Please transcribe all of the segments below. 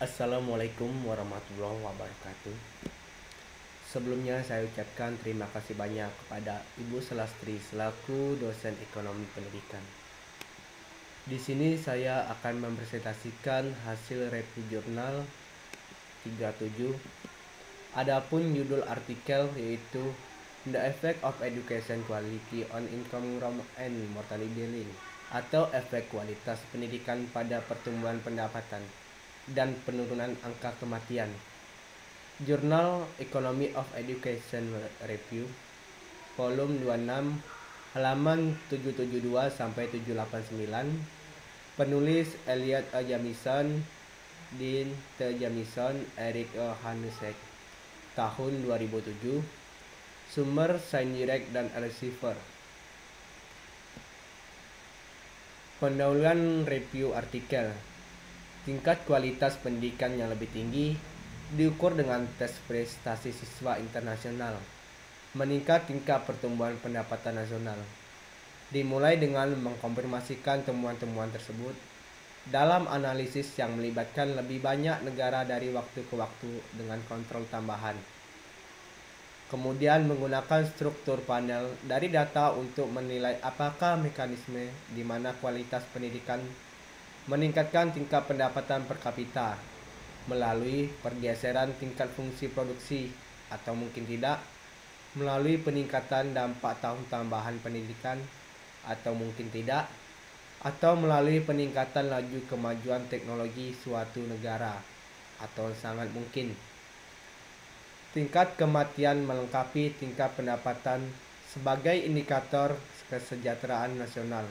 Assalamualaikum warahmatullahi wabarakatuh. Sebelumnya saya ucapkan terima kasih banyak kepada Ibu Selastri selaku dosen ekonomi pendidikan. Di sini saya akan mempresentasikan hasil review jurnal 37. Adapun judul artikel yaitu The Effect of Education Quality on Income Growth and Mortality, atau efek kualitas pendidikan pada pertumbuhan pendapatan dan penurunan angka kematian. Jurnal Economy of Education Review, volume 26, halaman 772 sampai 789. Penulis Elliot A. Jamison, Dean T. Jamison, Eric O. Hanusek, tahun 2007. Sumber Science Direct dan Elsevier. Pendahuluan review artikel. Tingkat kualitas pendidikan yang lebih tinggi diukur dengan tes prestasi siswa internasional, meningkat tingkat pertumbuhan pendapatan nasional. Dimulai dengan mengkonfirmasikan temuan-temuan tersebut dalam analisis yang melibatkan lebih banyak negara dari waktu ke waktu dengan kontrol tambahan. Kemudian menggunakan struktur panel dari data untuk menilai apakah mekanisme di mana kualitas pendidikan meningkatkan tingkat pendapatan per kapita melalui pergeseran tingkat fungsi produksi, atau mungkin tidak melalui peningkatan dampak tahun tambahan pendidikan, atau mungkin tidak, atau melalui peningkatan laju kemajuan teknologi suatu negara, atau sangat mungkin. Tingkat kematian melengkapi tingkat pendapatan sebagai indikator kesejahteraan nasional,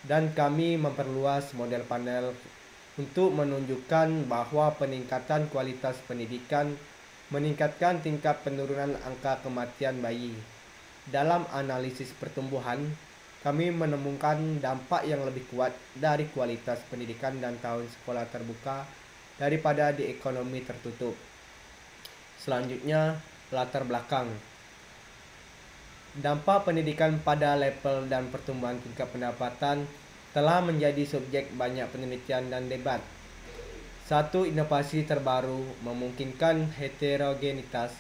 dan kami memperluas model panel untuk menunjukkan bahwa peningkatan kualitas pendidikan meningkatkan tingkat penurunan angka kematian bayi. Dalam analisis pertumbuhan, kami menemukan dampak yang lebih kuat dari kualitas pendidikan dan tahun sekolah terbuka daripada di ekonomi tertutup. Selanjutnya, latar belakang. Dampak pendidikan pada level dan pertumbuhan tingkat pendapatan telah menjadi subjek banyak penelitian dan debat. Satu inovasi terbaru memungkinkan heterogenitas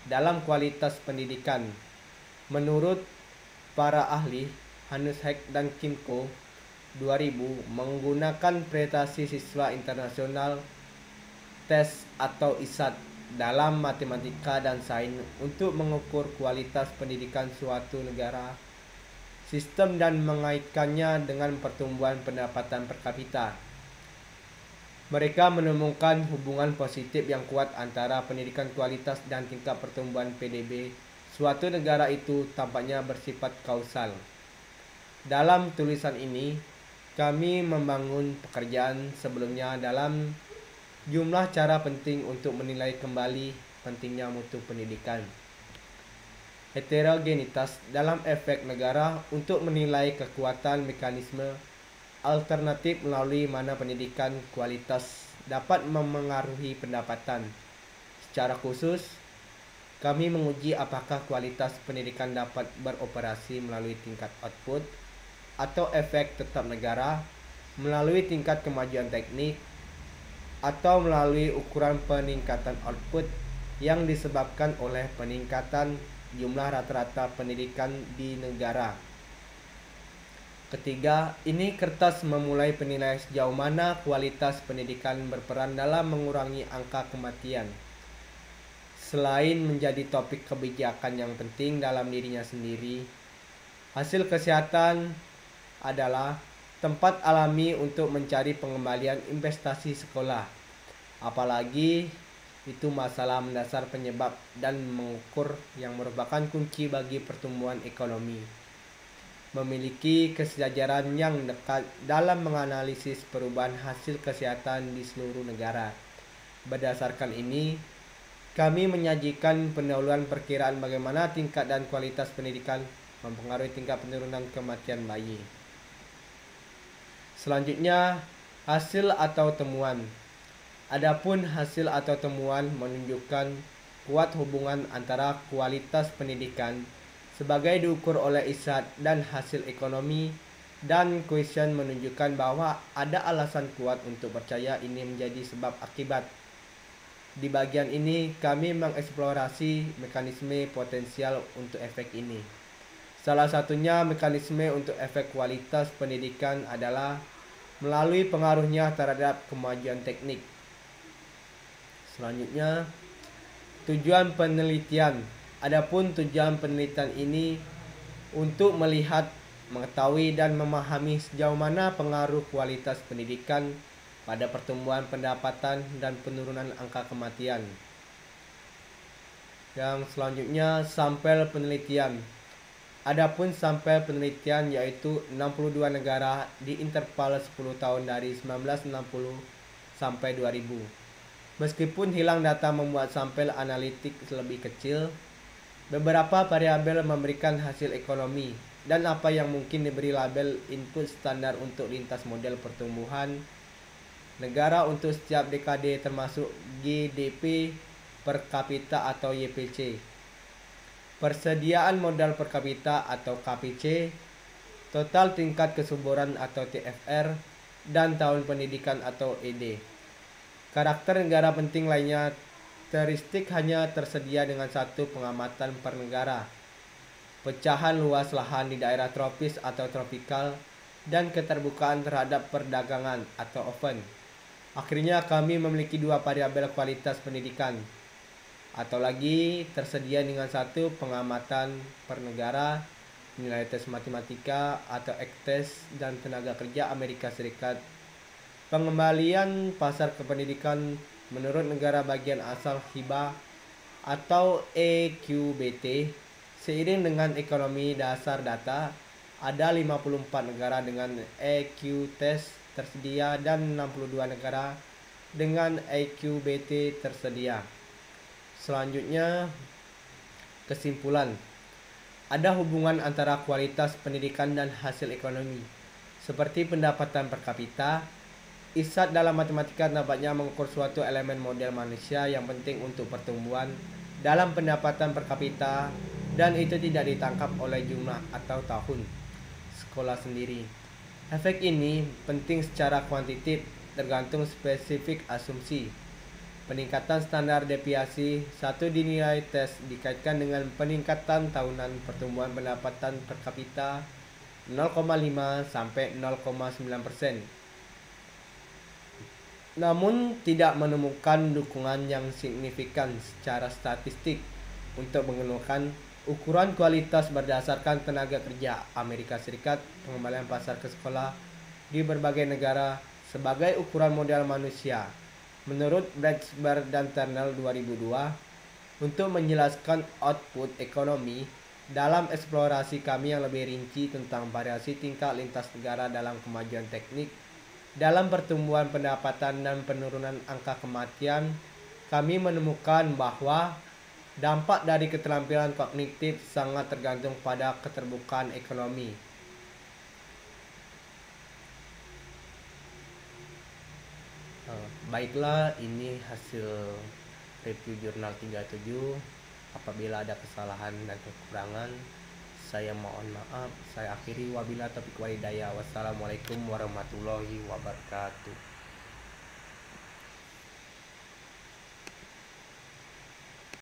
dalam kualitas pendidikan. Menurut para ahli, Hanusek dan Kimco 2000 menggunakan prestasi siswa internasional tes atau ISAT dalam matematika dan sains untuk mengukur kualitas pendidikan suatu negara, sistem dan mengaitkannya dengan pertumbuhan pendapatan per kapita. Mereka menemukan hubungan positif yang kuat antara pendidikan kualitas dan tingkat pertumbuhan PDB suatu negara itu tampaknya bersifat kausal. Dalam tulisan ini, kami membangun pekerjaan sebelumnya dalam jumlah cara penting untuk menilai kembali pentingnya mutu pendidikan. Heterogenitas dalam efek negara untuk menilai kekuatan mekanisme alternatif melalui mana pendidikan kualitas dapat memengaruhi pendapatan. Secara khusus, kami menguji apakah kualitas pendidikan dapat beroperasi melalui tingkat output atau efek tetap negara, melalui tingkat kemajuan teknik, atau melalui ukuran peningkatan output yang disebabkan oleh peningkatan jumlah rata-rata pendidikan di negara. Ketiga, ini kertas memulai penilaian sejauh mana kualitas pendidikan berperan dalam mengurangi angka kematian. Selain menjadi topik kebijakan yang penting dalam dirinya sendiri, hasil kesehatan adalah tempat alami untuk mencari pengembalian investasi sekolah. Apalagi itu masalah mendasar penyebab dan mengukur yang merupakan kunci bagi pertumbuhan ekonomi. Memiliki kesejajaran yang dekat dalam menganalisis perubahan hasil kesehatan di seluruh negara. Berdasarkan ini, kami menyajikan pendahuluan perkiraan bagaimana tingkat dan kualitas pendidikan mempengaruhi tingkat penurunan kematian bayi. Selanjutnya, hasil atau temuan. Adapun hasil atau temuan menunjukkan kuat hubungan antara kualitas pendidikan sebagai diukur oleh ISAT dan hasil ekonomi dan Question menunjukkan bahwa ada alasan kuat untuk percaya ini menjadi sebab akibat. Di bagian ini, kami mengeksplorasi mekanisme potensial untuk efek ini. Salah satunya mekanisme untuk efek kualitas pendidikan adalah melalui pengaruhnya terhadap kemajuan teknik. Selanjutnya, tujuan penelitian. Adapun tujuan penelitian ini untuk melihat, mengetahui, dan memahami sejauh mana pengaruh kualitas pendidikan pada pertumbuhan pendapatan dan penurunan angka kematian. Yang selanjutnya, sampel penelitian. Adapun sampel penelitian yaitu 62 negara di interval 10 tahun dari 1960 sampai 2000. Meskipun hilang data membuat sampel analitik lebih kecil, beberapa variabel memberikan hasil ekonomi dan apa yang mungkin diberi label input standar untuk lintas model pertumbuhan negara untuk setiap dekade termasuk GDP per kapita atau YPC, persediaan modal per kapita atau KPC, total tingkat kesuburan atau TFR, dan tahun pendidikan atau ED. Karakter negara penting lainnya teristik hanya tersedia dengan satu pengamatan per negara. Pecahan luas lahan di daerah tropis atau tropikal dan keterbukaan terhadap perdagangan atau open. Akhirnya kami memiliki dua variabel kualitas pendidikan, atau lagi tersedia dengan satu pengamatan per negara, nilai tes matematika atau ECTS dan tenaga kerja Amerika Serikat. Pengembalian pasar kependidikan menurut negara bagian asal hibah atau EQBT. Seiring dengan ekonomi dasar data, ada 54 negara dengan EQTES tersedia dan 62 negara dengan EQBT tersedia. Selanjutnya, kesimpulan. Ada hubungan antara kualitas pendidikan dan hasil ekonomi. Seperti pendapatan per kapita, ISAT dalam matematika nampaknya mengukur suatu elemen model manusia yang penting untuk pertumbuhan dalam pendapatan per kapita, dan itu tidak ditangkap oleh jumlah atau tahun sekolah sendiri. Efek ini penting secara kuantitatif tergantung spesifik asumsi. Peningkatan standar deviasi satu dinilai tes dikaitkan dengan peningkatan tahunan pertumbuhan pendapatan per kapita 0,5 sampai 0,9%. Namun tidak menemukan dukungan yang signifikan secara statistik untuk menggunakan ukuran kualitas berdasarkan tenaga kerja Amerika Serikat, pengembalian pasar ke sekolah di berbagai negara sebagai ukuran modal manusia. Menurut Bradshaw dan Turnell 2002, untuk menjelaskan output ekonomi dalam eksplorasi kami yang lebih rinci tentang variasi tingkat lintas negara dalam kemajuan teknik, dalam pertumbuhan pendapatan dan penurunan angka kematian, kami menemukan bahwa dampak dari keterampilan kognitif sangat tergantung pada keterbukaan ekonomi. Baiklah, ini hasil review jurnal 37. Apabila ada kesalahan dan kekurangan, saya mohon maaf. Saya akhiri, wabillahi taufiq walhidayah. Wassalamualaikum warahmatullahi wabarakatuh.